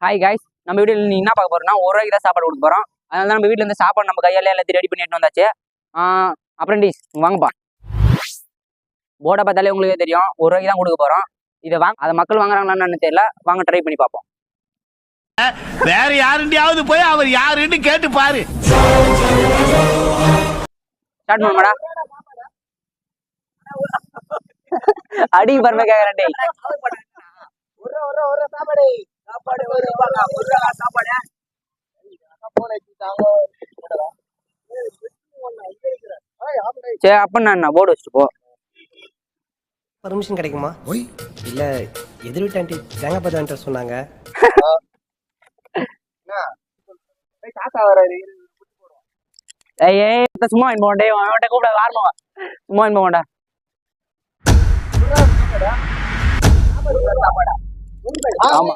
Hi guys, நம்ம வீட்டில் நீ என்ன பார்க்க போறோம்னா ஒரு ரூபாய்க்கு தான் சாப்பாடு கொடுக்க போறோம். அதனால நம்ம வீட்டில் இருந்து சாப்பாடு நம்ம கையால எல்லாத்தையும் ரெடி பண்ணிட்டு வந்தாச்சு. அப்ரெண்டிஸ் வாங்கப்பா. போர்டை பார்த்தாலே உங்களுக்கே தெரியும், ஒரு ரூபாய்க்கு தான் கொடுக்க போறோம். இதை அதை மக்கள் வாங்குறாங்களான்னு தெரியல, வாங்க ட்ரை பண்ணி பார்ப்போம். வேற யாருண்டியாவது போய் அவர் யாருன்னு கேட்டு பாரு. ஸ்டார்ட் பண்ணுமாடா. அடி பரமே கேக்குறேன். சரி அப்ப போர்டு வச்சுட்டு போ. பர்மிஷன் கிடைக்குமா? இல்ல எதிர் வீட்டு ஆண்டி தேங்காய் பத்து வாங்கிட்டு சொன்னாங்க. சும்மா போண்டே கூப்பிட வாரணும். சும்மா போண்டா. ஆமா